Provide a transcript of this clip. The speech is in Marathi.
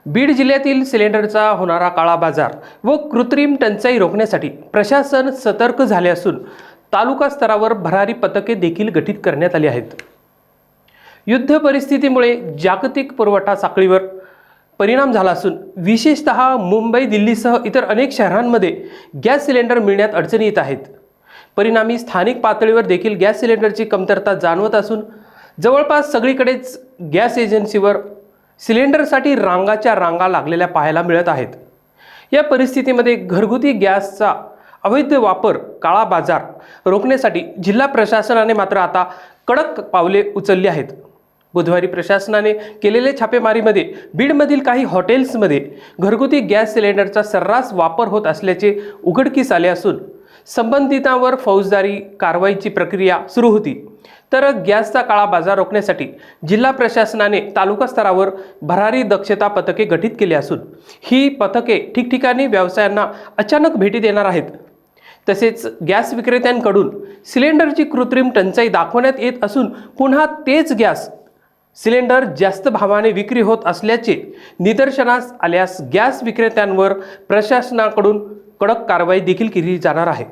बीड जिल्ह्यातील सिलेंडरचा होणारा काळा बाजार व कृत्रिम टंचाई रोखण्यासाठी प्रशासन सतर्क झाले असून तालुका स्तरावर भरारी पथके देखील गठीत करण्यात आली आहेत। युद्ध परिस्थितीमुळे जागतिक पुरवठा साखळीवर परिणाम झाला असून विशेषतः मुंबई, दिल्लीसह इतर अनेक शहरांमध्ये गॅस सिलेंडर मिळण्यात अडचणी येत आहेत। परिणामी स्थानिक पातळीवर देखील गॅस सिलेंडरची कमतरता जाणवत असून जवळपास सगळीकडेच गॅस एजन्सीवर सिलेंडरसाठी रांगाच्या रांगा लागलेल्या पाहायला मिळत आहेत। या परिस्थितीमध्ये घरगुती गॅसचा अवैध वापर, काळा बाजार रोखण्यासाठी जिल्हा प्रशासनाने मात्र आता कडक पावले उचलली आहेत। बुधवारी प्रशासनाने केलेल्या छापेमारीमध्ये बीडमधील काही हॉटेल्समध्ये घरगुती गॅस सिलेंडरचा सर्रास वापर होत असल्याचे उघडकीस आले असून संबंधितांवर फौजदारी कारवाईची प्रक्रिया सुरू होती। तर गॅसचा काळा बाजार रोखण्यासाठी जिल्हा प्रशासनाने तालुका स्तरावर भरारी दक्षता पथके गठीत केली असून ही पथके ठिकठिकाणी व्यवसायांना अचानक भेटी देणार आहेत। तसेच गॅस विक्रेत्यांकडून सिलेंडरची कृत्रिम टंचाई दाखवण्यात येत असून पुन्हा तेच गॅस सिलेंडर जास्त भावाने विक्री होत असल्याचे निदर्शनास आल्यास गॅस विक्रेत्यांवर प्रशासनाकडून कडक कारवाई देखील केली जाणार आहे।